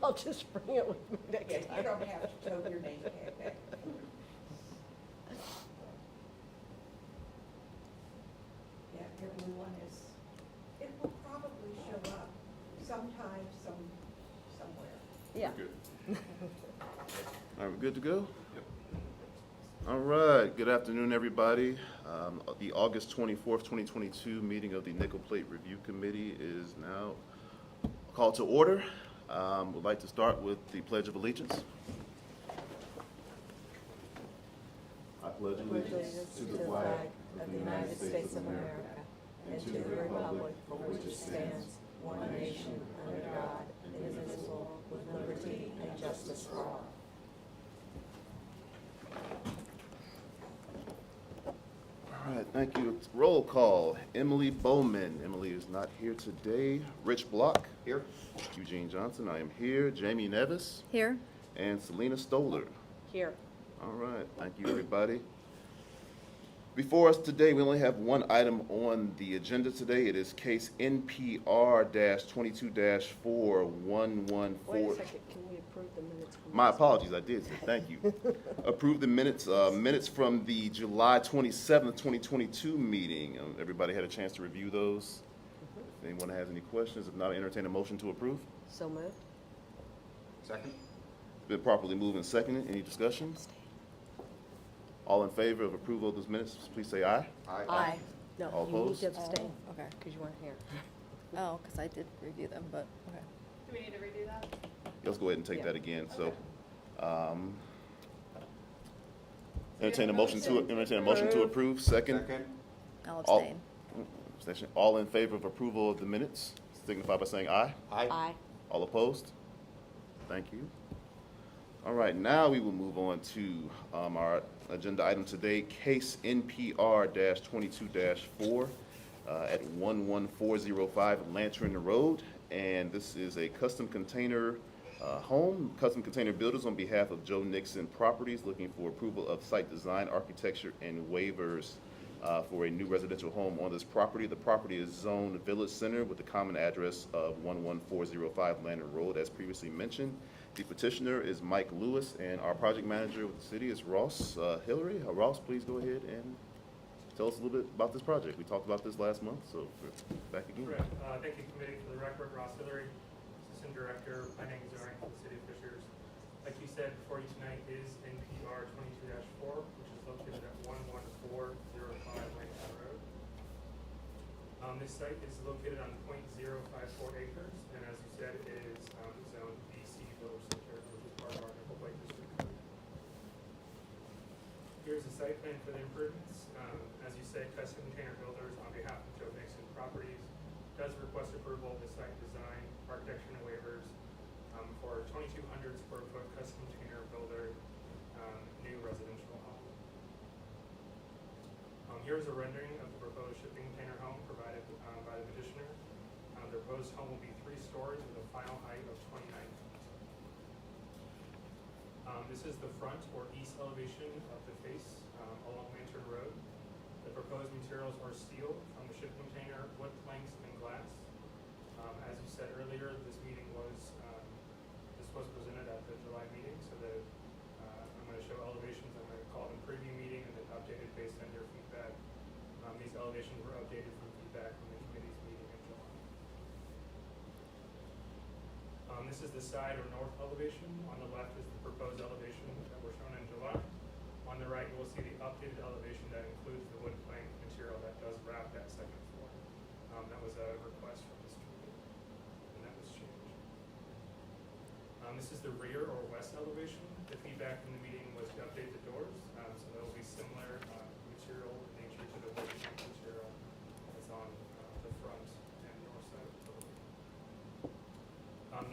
I'll just bring it with me next Yeah, time. you don't have to tote your name tag back. Yeah, everyone is, it will probably show up sometime, somewhere. Yeah. Good. All right, we're good to go? Yep. All right, good afternoon, everybody. The August 24th, 2022 meeting of the Nickel Plate Review Committee is now called to order. We'd like to start with the Pledge of Allegiance. I pledge Allegiance to the flag of the United States of America and to the republic for which it stands, one nation, under God, indivisible, with liberty and justice for all. All right, thank you. Roll call. Emily Bowman. Emily is not here today. Rich Block. Here. Eugene Johnson, I am here. Jamie Nevis. Here. And Selena Stoller. Here. All right, thank you, everybody. Before us today, we only have one item on the agenda today. It is case NPR-22-4114. Wait a second, can we approve the minutes? From My last apologies, I did say thank you. Approve the minutes from the July 27th, 2022 meeting. Everybody had a chance to review those. If anyone has any questions, if not, I entertain a motion to approve. week? So moved. Second? It's been properly moved and seconded. Any discussion? All in favor of approval of those minutes, please say aye. Aye. No, All you need opposed? to abstain Oh, okay. because you weren't here. Oh, because I did review them, but okay. Do we need to redo that? Let's go ahead and take Yeah. that again. So, Okay. entertain a motion to approve. Second. Second? I'll All- abstain. Abstention. All in favor of approval of the minutes, signify by saying aye. Aye. All opposed? Thank you. All right, now we will move on to our agenda item today, case NPR-22-4 at 11405 Lantern Road. And this is a custom container home, custom container builders on behalf of Joe Nixon Properties looking for approval of site design, architecture, and waivers for a new residential home on this property. The property is zoned Village Center with the common address of 11405 Lantern Road, as previously mentioned. The petitioner is Mike Lewis, and our project manager with the city is Ross Hillary. Ross, please go ahead and tell us a little bit about this project. We talked about this last month, so we're back again. Correct. Thank you, committee. For the record, Ross Hillary, Assistant Director, Planning and Zoning for the City of Fishers. Like you said, before you tonight is NPR 22-4, which is located at 11405 Langtown Road. This site is located on 0.054 acres, and as you said, it is zoned BC Village Center, which is part of our Nickel Plate District. Here's the site plan for the improvements. As you said, Custom Container Builders, on behalf of Joe Nixon Properties, does request approval of the site design, architecture, and waivers for 2,200 square foot custom container builder new residential home. Here's a rendering of the proposed shipping container home provided by the petitioner. The proposed home will be 3 stories with a final height of 29 feet. This is the front or east elevation of the face along Lantern Road. The proposed materials are steel from the shipping container, wood planks, and glass. As you said earlier, this was presented at the July meeting, so I'm going to show elevations. I'm going to call them preview meeting and then updated based on your feedback. These elevations were updated from feedback from the committee's meeting in July. This is the side or north elevation. On the left is the proposed elevation that were shown in July. On the right, you will see the updated elevation that includes the wood plank material that does wrap that second floor. That was a request from Mr. Wood, and that was changed. This is the rear or west elevation. The feedback from the meeting was to update the doors, so there will be similar material nature to the wood plank material that's on the front and north side of the building.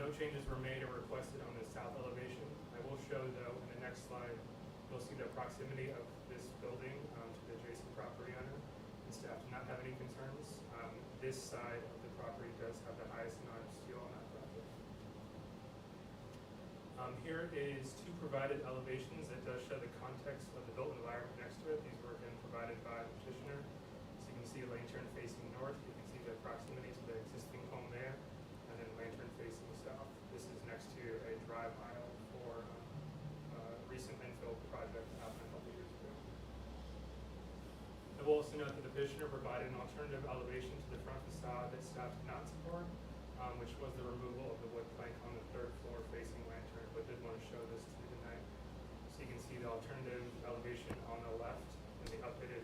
No changes were made or requested on the south elevation. I will show, though, in the next slide, you'll see the proximity of this building to the adjacent property owner, and staff do not have any concerns. This side of the property does have the highest amount of steel on that project. Here is 2 provided elevations that does show the context of the built environment next to it. These were again provided by the petitioner. So you can see a lantern facing north. You can see the proximity to the existing home there, and then lantern facing south. This is next to a note that the petitioner provided an alternative elevation to the front facade that staff did not support, which was the removal of the wood plank on the third floor facing lantern, but did want to show this to you tonight. So you can see the alternative elevation on the left and the updated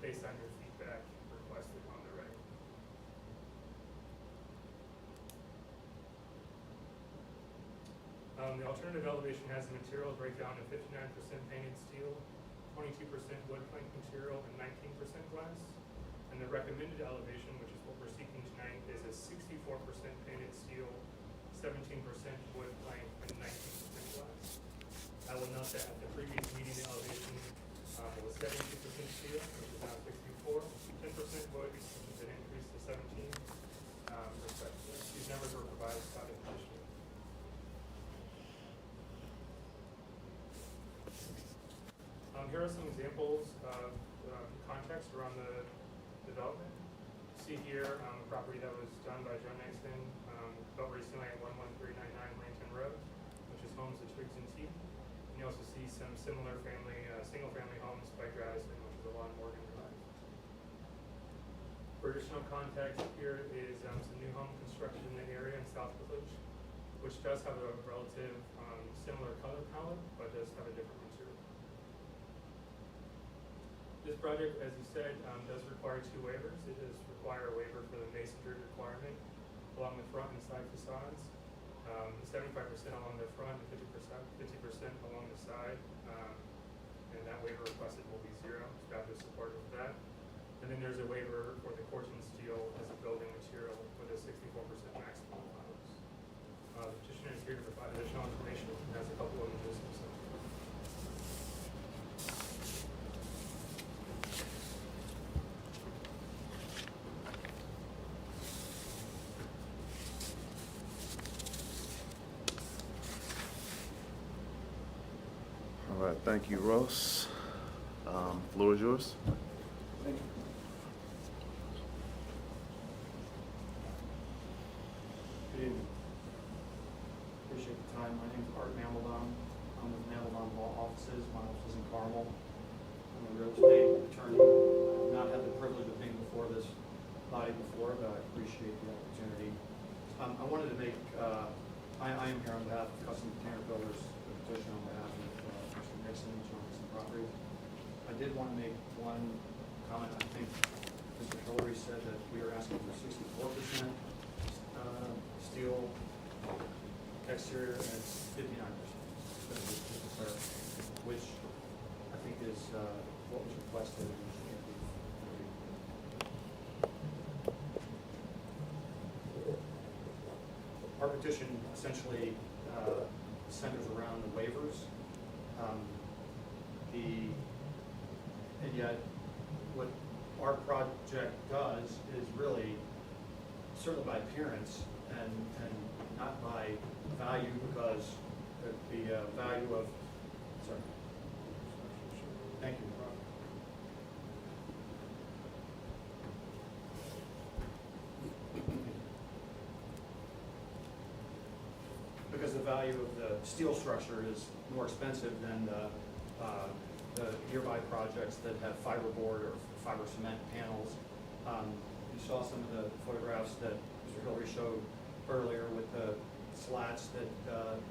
based on your feedback requested on the right. The alternative elevation has a material breakdown of 59% painted steel, 22% wood plank material, and 19% glass. And the recommended elevation, which is what we're seeking tonight, is a 64% painted steel, 17% wood plank, and 19% glass. I will note that at the previous meeting, the elevation was 72% steel, which is now 64, 10% wood, which has been increased to 17, respectively. These numbers were provided by the petitioner. Here are some examples of context around the development. See here a property that was done by Joe Nixon, built recently at 11399 Lantern Road, which is homes to Triggs and Teeth. And you also see some similar single-family homes by Graddison, which is along Morgan Drive. For additional context, here is some new home construction in the area in South Village, which does have a relative similar color palette, but does have a different material. This project, as you said, does require two waivers. It does require a waiver for the masonry requirement along the front and side facades, 75% along the front and 50% along the side. And that waiver requested will be 0. Staff is supportive of that. And then there's a waiver for the Corten steel as a building material with a 64% maximum allowance. The petitioner is here to provide additional information and has a couple of images himself. All right, thank you, Ross. Floor is yours. Thank you. Good evening. Appreciate the time. My name is Art Mambledon. I'm with Mambledon Law Offices. My office is in Carmel. I'm a real estate attorney. I've not had the privilege of being before this body before, but I appreciate the opportunity. I wanted to make, I am here on behalf of Custom Container Builders, the petition on behalf of Mr. Nixon, John Nixon Properties. I did want to make one comment. I think Mr. Hillary said that we are asking for 64% steel exterior, and it's 59%, which I think is what was requested. Our petition essentially centers around the waivers. And yet, what our project does is really, certainly by appearance and not by value, because the value of, sorry. Thank you. Because the value of the steel structure is more expensive than the nearby projects that have fiberboard or fiber cement panels. You saw some of the photographs that Mr. Hillary showed earlier with the slats that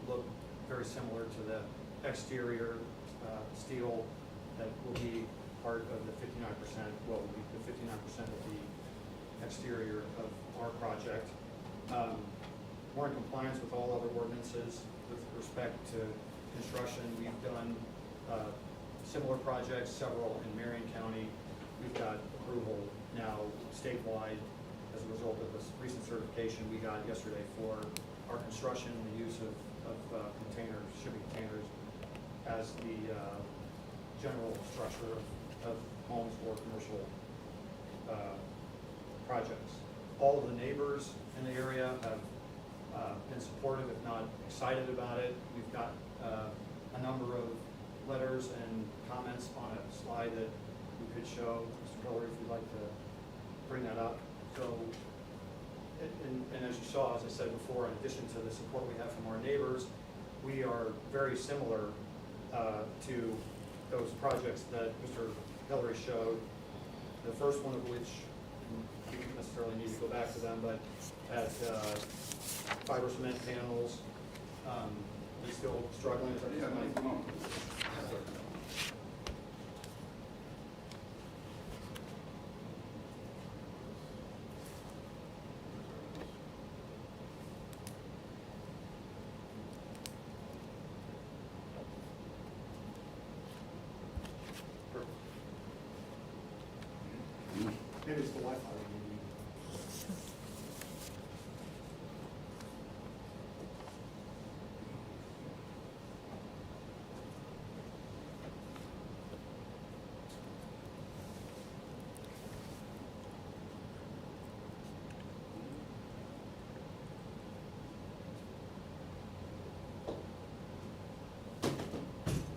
look very similar to the exterior steel that will be part of the 59%, well, will be the 59% of the exterior of our project. We're in compliance with all other ordinances with respect to construction. We've done similar projects, several in Marion County. We've got approval now statewide as a result of this recent certification we got yesterday for our construction and the use of containers, shipping containers, as the general structure of homes or commercial projects. All of the neighbors in the area have been supportive, if not excited about it. We've got a number of letters and comments on a slide that we could show. Mr. Hillary, if you'd like to bring that up. So, and as you saw, as I said before, in addition to the support we have from our neighbors, we are very similar to those projects that Mr. Hillary showed, the first one of which, we don't necessarily need to go back to them, but at fiber cement panels, they're still struggling. Yeah, no, come on. Maybe it's the Wi-Fi we need.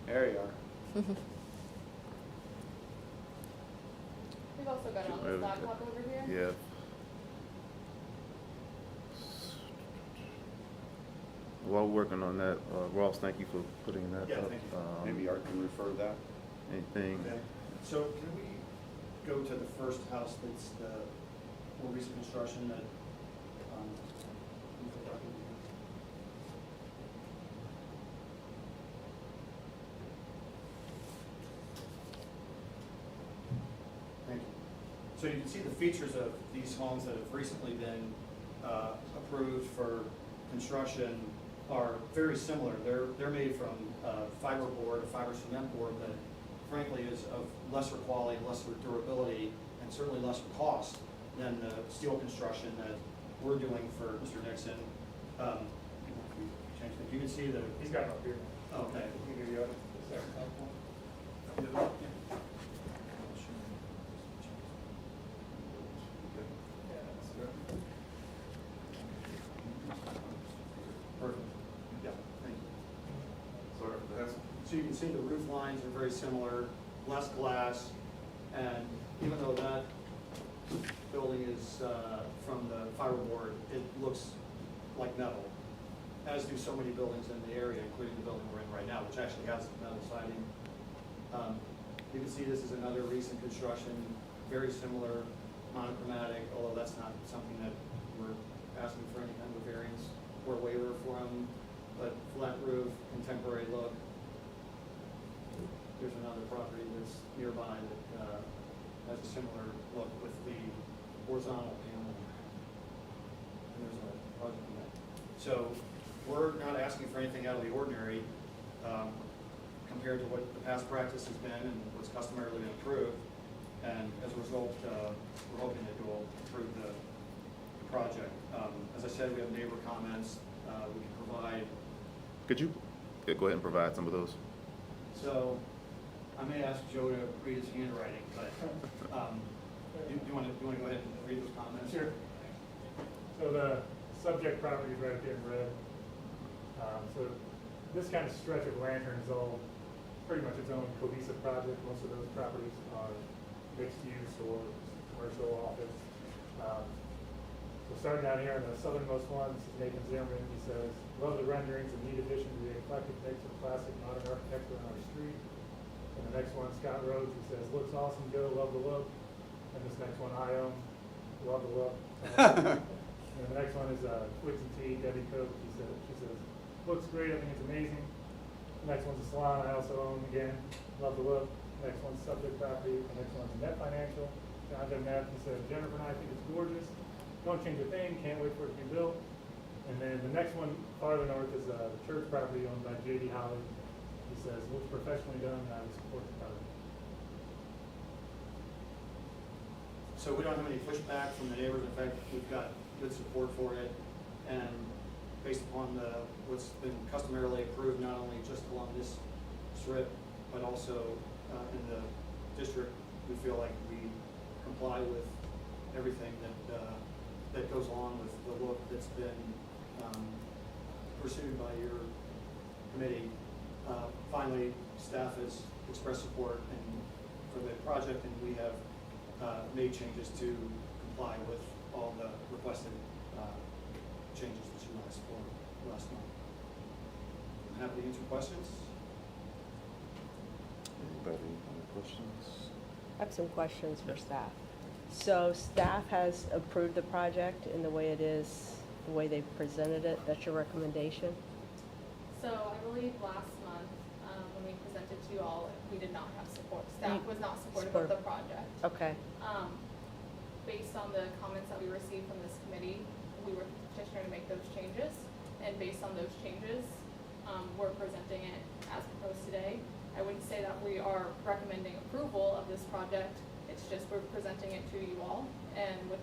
There you are. We've also got it on this laptop over here. Yeah. While we're working on that, Ross, thank you for putting that Yeah, up. thank Um, Maybe Art can refer that. Anything? Okay, so can we go to the first house that's the more recent construction that, thank you. So you can see the features of these homes that have recently been approved for construction are very similar. They're made from fiberboard, a fiber cement board that frankly is of lesser quality, lesser durability, and certainly lesser cost than the steel construction that we're doing for Mr. Nixon. You can see that. He's got it up here. Okay. You can give you a second top one. Yeah, that's good. Perfect. Yeah, thank you. Sorry for that. So you can see the roof lines are very similar, less glass, and even though that building is from the fiberboard, it looks like metal, as do so many buildings in the area, including the building we're in right now, which actually has metal siding. You can see this is another recent construction, very similar, monochromatic, although that's not something that we're asking for any kind of variance or waiver from, but flat roof, contemporary look. There's another property that's nearby that has a similar look with the horizontal panel. And there's a project in that. So we're not asking for anything out of the ordinary compared to what the past practice has been and what's customarily been approved. And as a result, we're hoping that you'll approve the project. As I said, we have neighbor comments. We can provide. Could you go ahead and provide some of those? So I may ask Joe to read his handwriting, but do you want to go ahead and read those comments? Sure. So the subject property is right up here in red. So this kind of stretch of Lantern is all pretty much its own cohesive project. Most of those properties are mixed use or commercial office. So starting out here on the southernmost one, this is Nathan Zimmerman. He says, love the renderings and neat addition to the eclectic mix of classic modern architecture on our street. And the next one, Scott Rhodes, he says, looks awesome, Joe, love the look. And this next one, I own, love the look. And the next one is Twix and Tea, Debbie Cook. She says, looks great, I think it's amazing. The next one's a salon I also own again, love the look. Next one's subject property. The next one's Net Financial. John Demnath, he said, Jennifer and I think it's gorgeous. Don't change a thing, can't wait for it to be built. And then the next one farther north is the church property owned by J.D. Holly. He says, looks professionally done, and I would support the project. So we don't have any pushback from the neighbors. In fact, we've got good support for it. And based upon what's been customarily approved, not only just along this strip, but also in the district, we feel like we comply with everything that goes along with the look that's been pursued by your committee. Finally, staff has expressed support for the project, and we have made changes to comply with all the requested changes that you asked for last month. I'm happy to answer questions. Anybody, any questions? I have some questions for staff. So staff has approved the project in the way it is, the way they presented it. That's your recommendation? So I believe last month, when we presented to you all, we did not have support. Staff was not supportive of the project. Okay. Based on the comments that we received from this committee, we were petitioning to make those changes. And based on those changes, we're presenting it as proposed today. I wouldn't say that we are recommending approval of this project. It's just we're presenting it to you all and with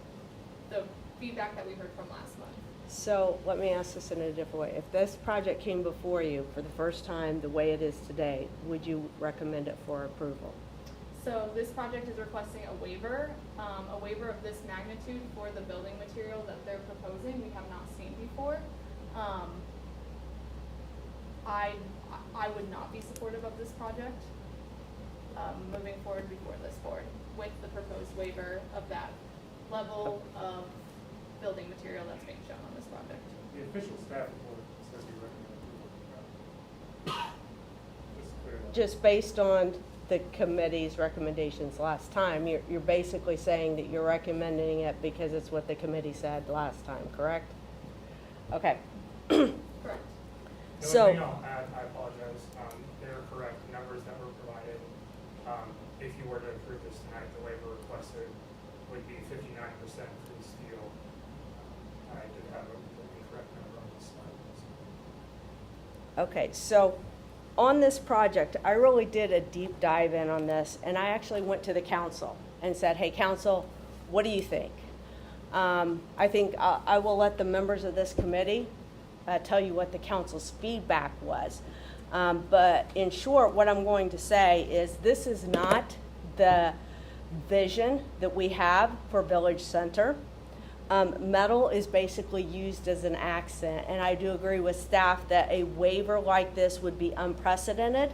the feedback that we heard from last month. So let me ask this in a different way. If this project came before you for the first time the way it is today, would you recommend it for approval? So this project is requesting a waiver of this magnitude for the building material that they're proposing. We have not seen before. I would not be supportive of this project moving forward before this board with the proposed waiver of that level of building material that's being shown on this project. The official staff report says you recommend approval. Just clear that. Just based on the committee's recommendations last time, you're basically saying that you're recommending it because it's what the committee said last time, correct? Okay. Correct. The So- only thing I'll add, I apologize, they're correct, the numbers that were provided, if you were to approve this tonight, the waiver requested would be 59% free steel. I did have an incorrect number on this slide. Okay, so on this project, I really did a deep dive in on this, and I actually went to the council and said, hey, council, what do you think? I think I will let the members of this committee tell you what the council's feedback was. But in short, what I'm going to say is this is not the vision that we have for Village Center. Metal is basically used as an accent, and I do agree with staff that a waiver like this would be unprecedented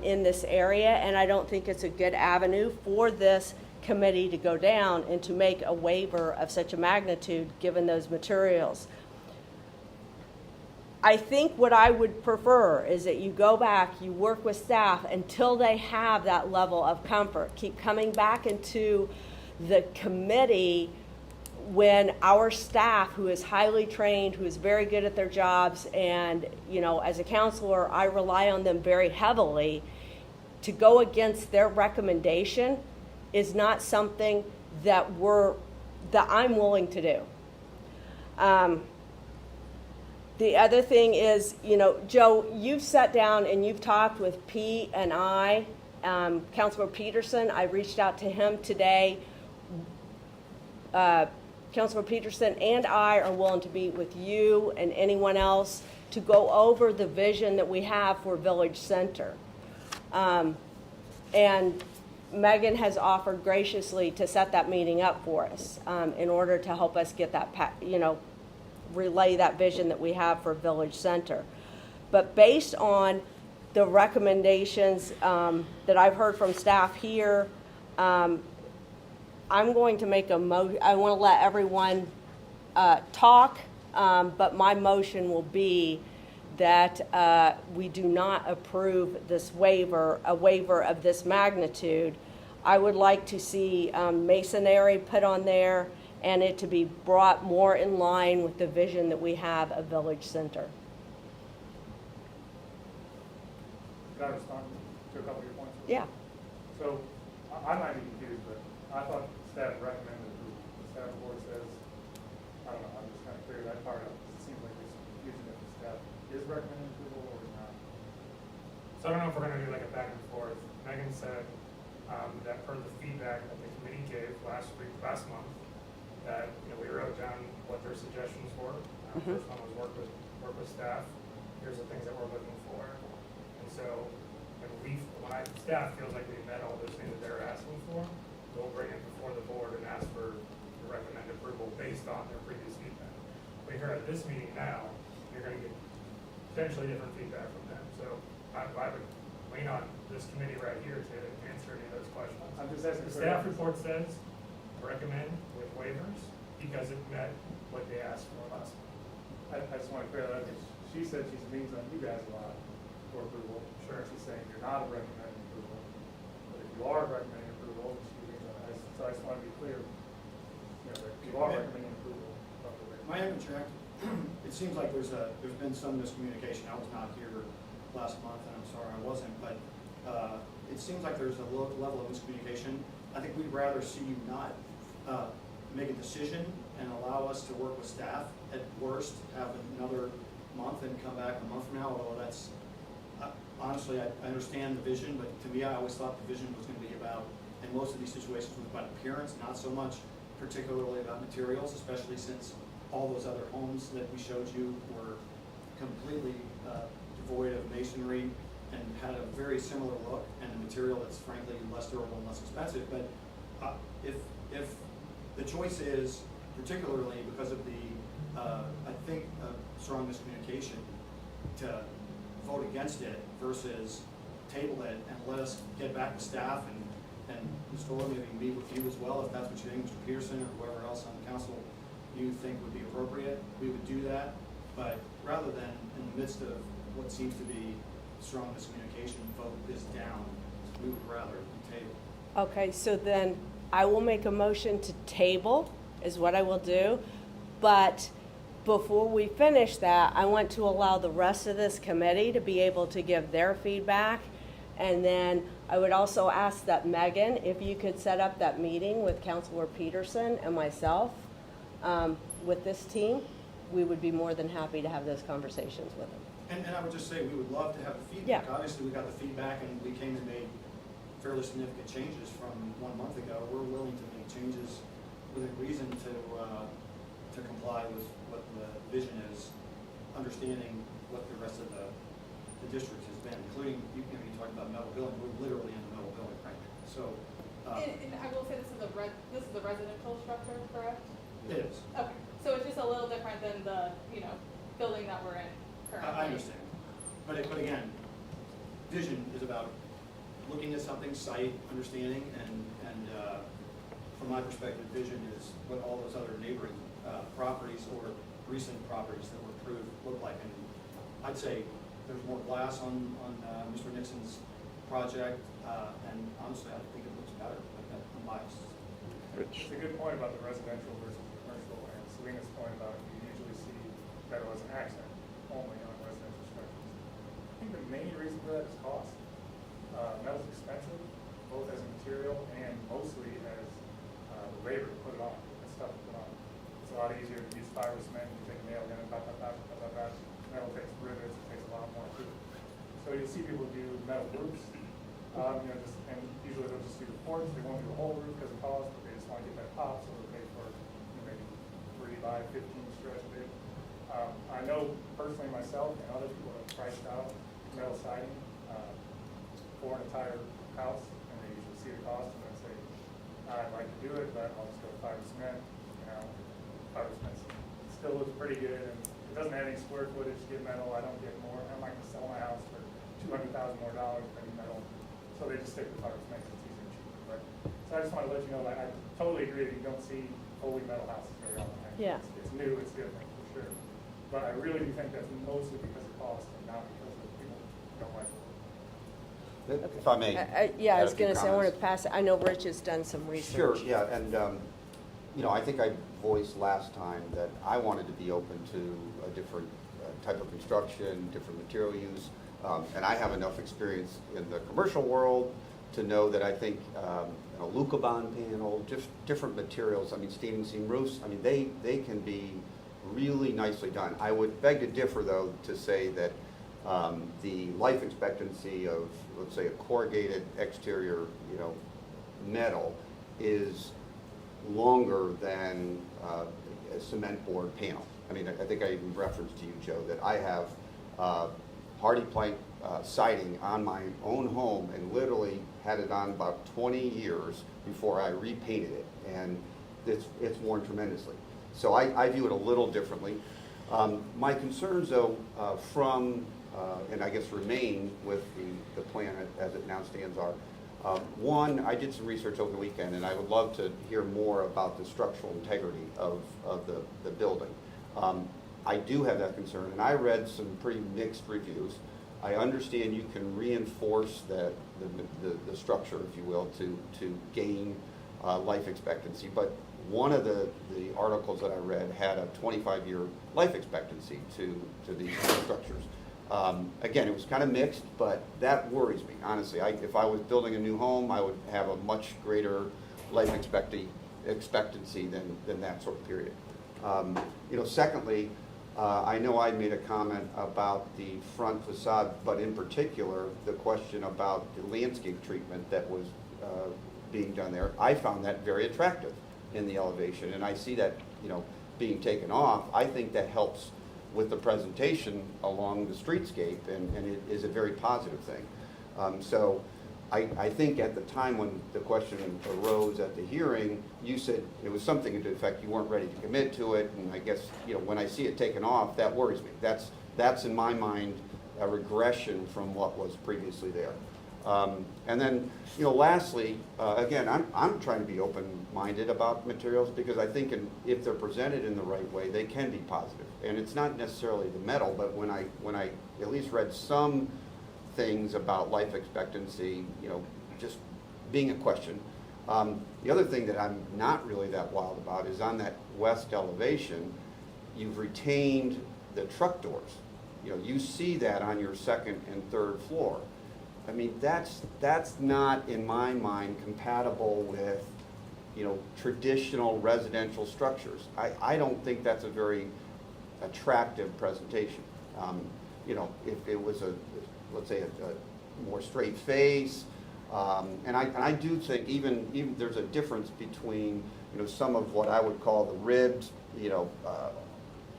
in this area, and I don't think it's a good avenue for this committee to go down and to make a waiver of such a magnitude given those materials. I think what I would prefer is that you go back, you work with staff until they have that level of comfort. Keep coming back into the committee when our staff, who is highly trained, who is very good at their jobs, and, you know, as a counselor, I rely on them very heavily, to go against their recommendation is not something that I'm willing to do. The other thing is, you know, Joe, you've sat down and you've talked with Pete and I, Councilor Peterson. I reached out to him today. Councilor Peterson and I are willing to meet with you and anyone else to go over the vision that we have for Village Center. And Megan has offered graciously to set that meeting up for us in order to help us get that, relay that vision that we have for Village Center. But based on the recommendations that I've heard from staff here, I'm going to make a motion. I want to let everyone talk, but my motion will be that we do not approve this waiver, a waiver of this magnitude. I would like to see masonry put on there and it to be brought more in line with the vision that we have of Village Center. Can I respond to a couple of your points? Yeah. So I might be confused, but I thought staff recommended approval. The staff report says, I don't know, I'm just kind of clear that part up. It seems like there's some confusion if the staff is recommending approval or not. So I don't know if we're going to do like a back and forth. Megan said that per the feedback that the committee gave last month, that we wrote down what their suggestions were. First one was work with staff. Here's the things that we're looking for. And so when staff feels like we've met all those things that they're asking for, we'll bring it before the board and ask for the recommended approval based on their previous feedback. But here at this meeting now, you're going to get potentially different feedback from them. So I would lean on this committee right here to answer any of those questions. I'm just asking. The staff report says recommend with waivers because it met what they asked for last month. I just want to clear that up. She said she leans on you guys a lot for approval. Sure. She's saying you're not recommending approval. But if you are recommending approval, approval, and she agrees on that. So I just want to be clear, you know, that you are recommending approval of the waiver. My interject, it seems like there's been some miscommunication. I was not here last month, and I'm sorry I wasn't, but it seems like there's a level of miscommunication. I think we'd rather see you not make a decision and allow us to work with staff. At worst, have another month and come back a month from now, although that's, honestly, I understand the vision, but to me, I always thought the vision was going to be about, in most of these situations, was about appearance, not so much particularly about materials, especially since all those other homes that we showed you were completely devoid of masonry and had a very similar look and a material that's frankly less durable and less expensive. But if the choice is, particularly because of the, I think, strong miscommunication, to vote against it versus table it and let us get back to staff and Ms. Fuller, maybe meet with you as well, if that's what you think, Mr. Peterson, or whoever else on the council you think would be appropriate, we would do that. But rather than, in the midst of what seems to be strong miscommunication, vote this down, we would rather table. Okay, so then I will make a motion to table, is what I will do. But before we finish that, I want to allow the rest of this committee to be able to give their feedback. And then I would also ask that Megan, if you could set up that meeting with Councilor Peterson and myself, with this team, we would be more than happy to have those conversations with them. And I would just say, we would love to have the feedback. Yeah. Obviously, we got the feedback and we came and made fairly significant changes from 1 month ago. We're willing to make changes within reason to comply with what the vision is, understanding what the rest of the district has been, including, you talked about metal building. We're literally in the metal building right now. So, And I will say this is a residential structure, correct? it is. Okay, so it's just a little different than the, building that we're in currently. I understand. But again, vision is about looking at something, sight, understanding, and from my perspective, vision is what all those other neighboring properties or recent properties that were approved look like. And I'd say there's more glass on Mr. Nixon's project, and honestly, I think it looks better, but I'm biased. It's a good point about the residential versus the commercial, and Selena's point about you usually see metal as an accent only on residential structures. I think the main reason for that is cost. Metal's expensive, both as a material and mostly as the labor to put it on, the stuff to put on. It's a lot easier to use fiber cement, you take a nail gun and metal takes rivets, it takes a lot more to it. So you'll see people do metal roofs, and usually they'll just do the porch, they won't do the whole roof because of cost, but they just want to get that pop, so they'll pay for maybe 3 by 15 stretch of it. I know personally myself and other people have priced out metal siding for an entire house, and they usually see the cost and then say, I'd like to do it, but I'll just go with fiber cement. Fiber cement still looks pretty good, and it doesn't add any square footage to get metal. I don't get more. I'm not going to sell my house for $200,000 more than metal, so they just stick with fiber cement because it's easier and cheaper. But so I just want to let you know, I totally agree that you don't see fully metal houses very often. Yeah. It's new, it's different for sure, but I really do think that's mostly because of cost and not because of people don't like it. If I may. Yeah, I add was a few going to say, I want to comments. pass it. I know Rich has done some research. Sure, yeah, and, I think I voiced last time that I wanted to be open to a different type of construction, different material use, and I have enough experience in the commercial world to know that I think a Lucabond panel, just different materials, standing seam roofs, they can be really nicely done. I would beg to differ, though, to say that the life expectancy of, let's say, a corrugated exterior, metal is longer than a cement board panel. I think I even referenced to you, Joe, that I have hardy plank siding on my own home and literally had it on about 20 years before I repainted it, and it's worn tremendously. So I view it a little differently. My concerns, though, and I guess remain with the plan as it now stands are, one, I did some research over the weekend, and I would love to hear more about the structural integrity of the building. I do have that concern, and I read some pretty mixed reviews. I understand you can reinforce the structure, if you will, to gain life expectancy. But one of the articles that I read had a 25-year life expectancy to these structures. Again, it was kind of mixed, but that worries me, honestly. If I was building a new home, I would have a much greater life expectancy than that sort of period. Secondly, I know I made a comment about the front facade, but in particular, the question about the landscape treatment that was being done there. I found that very attractive in the elevation, and I see that, being taken off. I think that helps with the presentation along the streetscape, and it is a very positive thing. So I think at the time when the question arose at the hearing, you said it was something to the effect you weren't ready to commit to it, and I guess, when I see it taken off, that worries me. That's in my mind a regression from what was previously there. And then, lastly, again, I'm trying to be open-minded about materials, because I think if they're presented in the right way, they can be positive. And it's not necessarily the metal, but when I at least read some things about life expectancy, just being a question. The other thing that I'm not really that wild about is on that west elevation, you've retained the truck doors. You see that on your second and third floor. I mean, that's not, in my mind, compatible with, traditional residential structures. I don't think that's a very attractive presentation. If it was let's say a more straight face, and I do think even there's a difference between, some of what I would call the ribbed,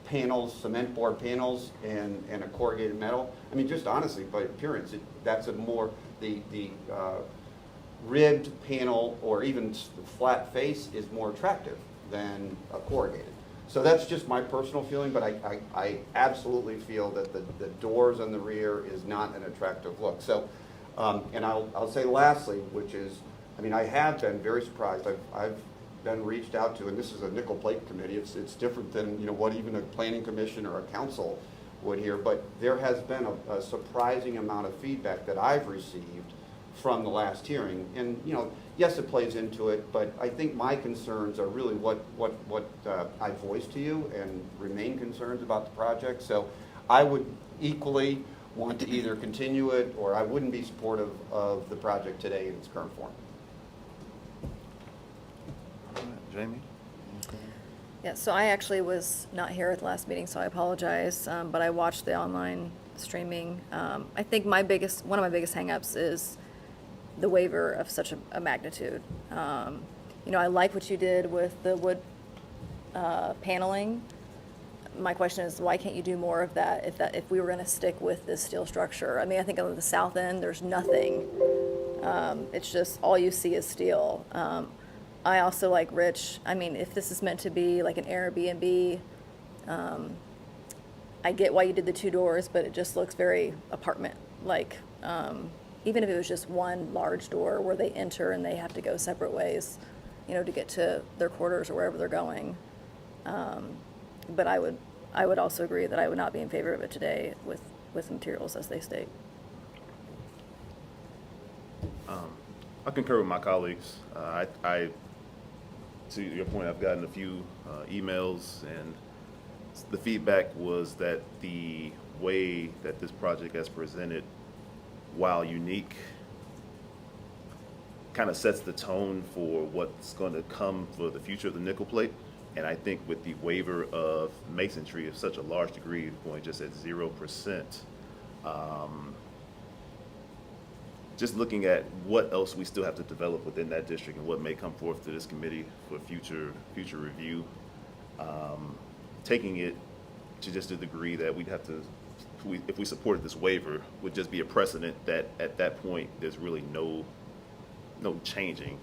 panels, cement board panels, and a corrugated metal. I mean, just honestly, by appearance, that's a more, the ribbed panel or even flat face is more attractive than a corrugated. So that's just my personal feeling, but I absolutely feel that the doors on the rear is not an attractive look. So, and I'll say lastly, which is, I have been very surprised. I've been reached out to, and this is a nickel plate committee. It's different than what even a planning commission or a council would hear. But there has been a surprising amount of feedback that I've received from the last hearing. And yes, it plays into it, but I think my concerns are really what I voiced to you, and remain concerns about the project. So I would equally want to either continue it, or I wouldn't be supportive of the project today in its current form. Jamie? Yeah, so I actually was not here at the last meeting, so I apologize, but I watched the online streaming. I think one of my biggest hangups is the waiver of such a magnitude. I like what you did with the wood paneling. My question is, why can't you do more of that if we were going to stick with this steel structure? I think on the south end, there's nothing. It's just all you see is steel. I also, like Rich, if this is meant to be like an Airbnb, I get why you did the two doors, but it just looks very apartment-like. Even if it was just one large door where they enter and they have to go separate ways, to get to their quarters or wherever they're going. But I would also agree that I would not be in favor of it today with the materials as they state. I concur with my colleagues. To your point, I've gotten a few emails, and the feedback was that the way that this project has presented, while unique, kind of sets the tone for what's going to come for the future of the nickel plate. And I think with the waiver of masonry of such a large degree, going just at 0%, just looking at what else we still have to develop within that district and what may come forth to this committee for future review, taking it to just a degree that we'd have to, if we supported this waiver, would just be a precedent that at that point there's really no changing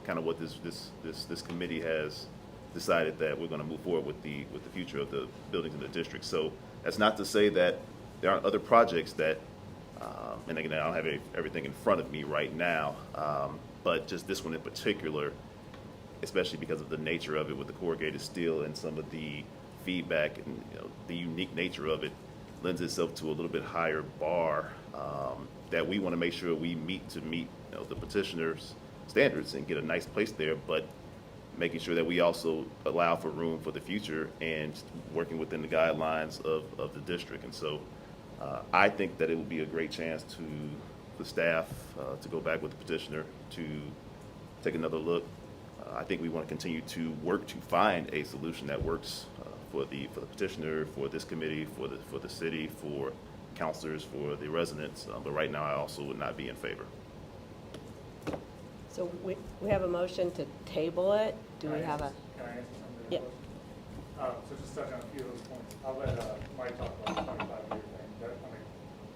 kind of what this committee has decided that we're going to move forward with the future of the buildings in the district. So that's not to say that there aren't other projects that, and again, I don't have everything in front of me right now, but just this one in particular, especially because of the nature of it with the corrugated steel and some of the feedback and the unique nature of it, lends itself to a little bit higher bar that we want to make sure we meet the petitioner's standards and get a nice place there, but making sure that we also allow for room for the future and working within the guidelines of the district. And so I think that it would be a great chance to the staff to go back with the petitioner to take another look. I think we want to continue to work to find a solution that works for the petitioner, for this committee, for the city, for counselors, for the residents. But right now, I also would not be in favor. So we have a motion to table it. Do we have a? Can I answer some of Yeah. the questions? So just touch on a few of those points. I'll let Mike talk about the 25-year thing.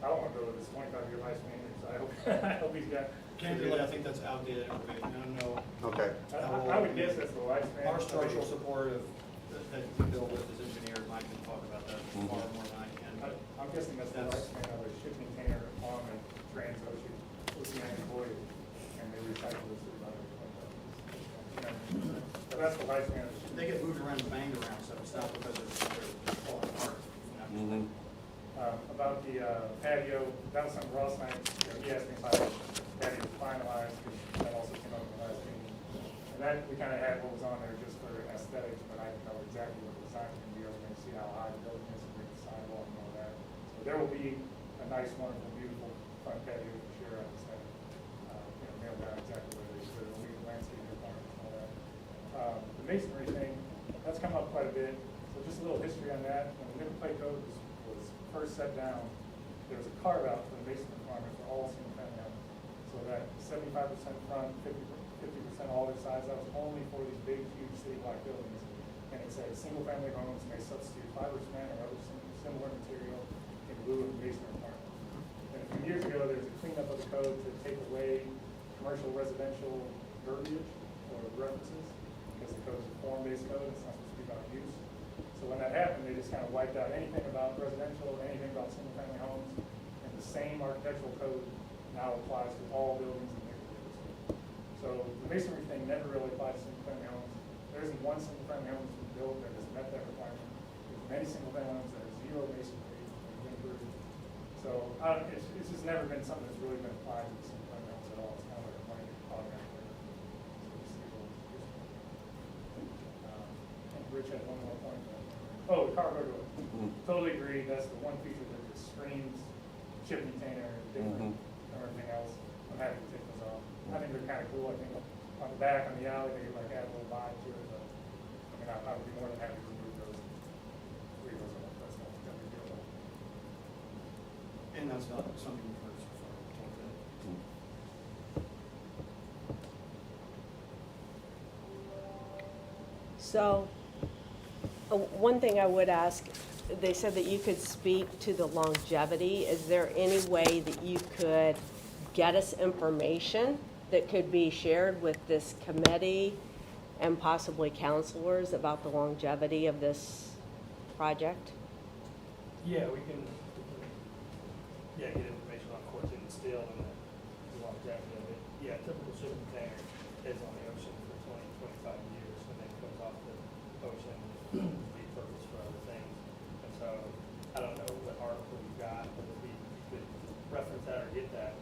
I don't want to go with this 25-year lifespan, so I hope he's got. Candidly, I think that's outdated information. I don't know. Okay. I would guess that's the lifespan. Our structural support that we build with as engineers, Mike can talk about that far more than I can. But I'm guessing that's the lifespan of a shipping container on a Trans-Ocean Oceanic voyage, and they recycle this at about 25 years. But that's the lifespan of the shipping. they get moved around and banged around, so it's not because they're falling apart. Mhm. About the patio, that was something Ross and I, he asked me if the patio was finalized, because that also came up in the last meeting. And that, we kind of had what was on there just for aesthetics, but I didn't know exactly what the design was going to be. I was going to see how high the building is and make the sidewalk and all that. So there will be a nice, wonderful, beautiful front patio for sure. I just haven't, nailed down exactly what it is, but it'll be landscape requirements and all that. The masonry thing, that's come up quite a bit. So just a little history on that. When the Nickel Plate Code was first set down, there was a carve out for the masonry requirement for all single family houses. So that 75% front, 50% all their sides, that was only for these big, huge city block buildings. And it said single family homes may substitute fiber cement or other similar material in lieu of masonry requirement. And a few years ago, there was a cleanup of the code to take away commercial residential verbiage or references, because the code is a form-based code, it's not supposed to be about use. So when that happened, they just kind of wiped out anything about residential, anything about single-family homes, and the same architectural code now applies to all buildings and neighborhoods. So the masonry thing never really applies to single-family homes. There isn't one single-family home that's been built that has met that requirement. There's many single-family homes that have zero masonry and been approved. So it's just never been something that's really been applied to the single-family homes at all. It's kind of like a blanket automatic there. And Rich had one more point. Oh, the cargo door. Totally agree. That's the one feature that just screams shipping container different from everything else. I'm happy to take those off. I think they're kind of cool. I think on the back, on the alley, they like add a little vibe to it. But I mean, I would be more than happy to remove those. Leave those off. That's not a big deal. And that's not something we've heard so far. So, one thing I would ask, they said that you could speak to the longevity. Is there any way that you could get us information that could be shared with this committee and possibly counselors about the longevity of this project? Yeah, we can, get information on quartz and steel and the longevity of it. Yeah, a typical shipping container is on the ocean for 20, 25 years and then comes off the ocean and repurposed for other things. And so, I don't know what article you got, but if you could reference that or get that.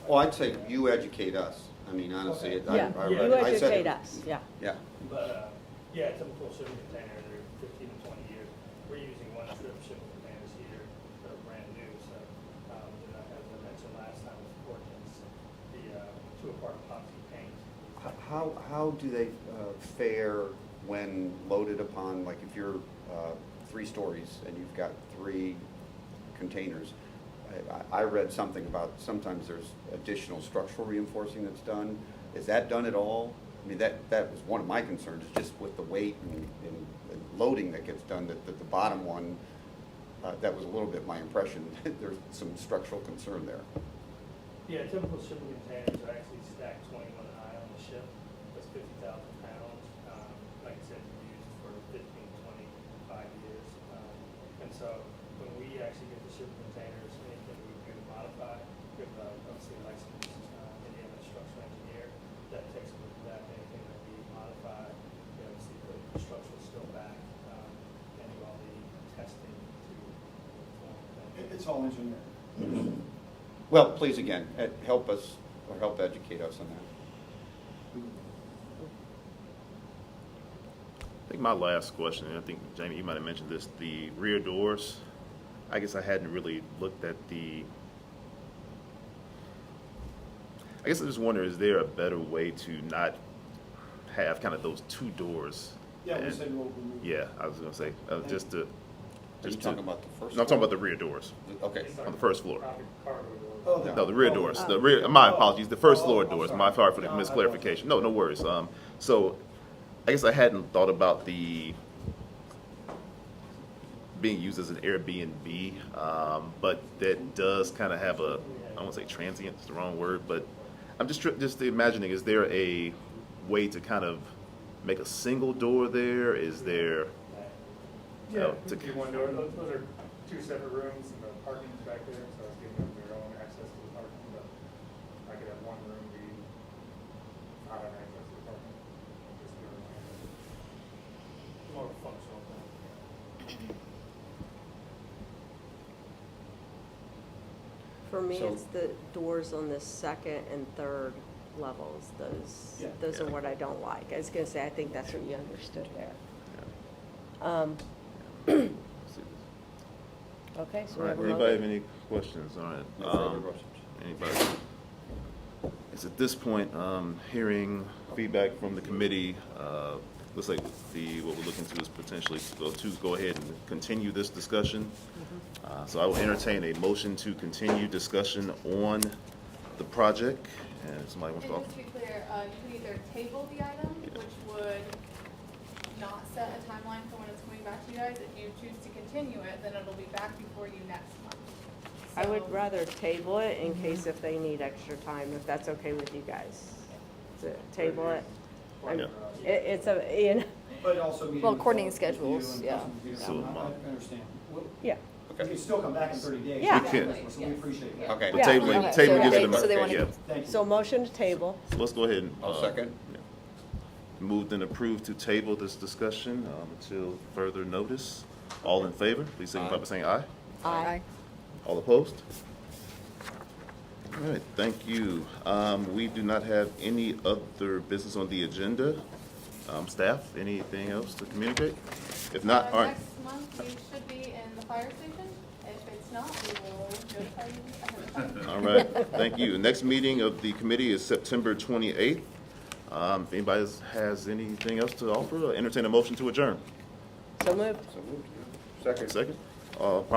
Well, I'd say you educate us. I mean, honestly, Okay. You I said educate it. us, yeah. Yeah. But, a typical shipping container, they're 15 to 20 years. We're using one trip shipping containers here that are brand new, so, as I mentioned last time with Portland's, the, 2-part epoxy paint. How do they fare when loaded upon, like if you're 3 stories and you've got 3 containers? I read something about sometimes there's additional structural reinforcing that's done. Is that done at all? I mean, that was one of my concerns, is just with the weight and loading that gets done, that the bottom one, that was a little bit my impression. There's some structural concern there. Yeah, typical shipping containers are actually stacked 21 high on the ship. That's 50,000 pounds. Like I said, used for 15, 25 years. And so when we actually get the shipping containers, anything we can modify, we have obviously a licensed Indiana structural engineer that takes a look at that, anything that we modify, obviously put the structural steel back and do all the testing to perform things. It's all engineered. Well, please again, help us, or help educate us on that. I think my last question, and I think, Jamie, you might have mentioned this, the rear doors. I guess I hadn't really looked at I guess I just wonder, is there a better way to not have kind of those two doors? Yeah, we And- said we'll remove. Yeah, I was gonna say, just to. Are you just talking to- about the first? No, I'm talking floor? about the rear doors, Okay. on the first floor. Cargo Oh, doors. No, the rear doors, the rear, my apologies, the first floor doors, my sorry for the misclarification. No, no worries. So, I guess I hadn't thought about the being used as an Airbnb, but that does kind of have a, I don't want to say transient, it's the wrong word, but I'm just imagining, is there a way to kind of make a single door there? Is there? Yeah, to- to one door, those are two separate rooms, and the parking's back there, so it's giving them their own access to the parking, but I could have one room be not have access to the parking. Just the other one. More functional thing. For me, So- it's the doors on the second and third levels. Yeah. Those are Yeah. what I don't like. I was gonna say, I think that's what you understood there. Okay, so All we right, have a anybody have motion. any questions? All right. No further questions. Anybody? It's at this point, hearing feedback from the committee, looks like what we're looking to is potentially go ahead and continue this discussion. So I will entertain a motion to continue discussion on the project, and somebody wants And to just offer. to be clear, you can either table the item, Yeah. which would not set a timeline for when it's coming back to you guys. If you choose to continue it, then it'll be back before you next month. I would So- rather table it in case if they need extra time, if that's okay with you guys. To table it. I'm- Yeah. It's a, you know, But also meeting. Well, with coordinating with you schedules, and yeah. Councilman Peters. So, I understand. Well, yeah. You can still come back in 30 days. Yeah. Exactly, So we yes. appreciate that. Okay. But Yeah, tabling, okay. tabling So gives they- them, so they okay, wanna- yeah. Thank you. So motion to table. So let's go ahead and. I'll second. Yeah. Moved and approved to table this discussion until further notice. All in favor, please signify by saying aye. Aye. All opposed? All right, thank you. We do not have any other business on the agenda. Staff, anything else to communicate? If not, all right. Next month, you should be in the fire station. If it's not, we will notify you ahead of time. All right, thank you. Next meeting of the committee is September 28th. If anybody has anything else to offer, entertain a motion to adjourn. So moved. So moved. Second. Second? Properly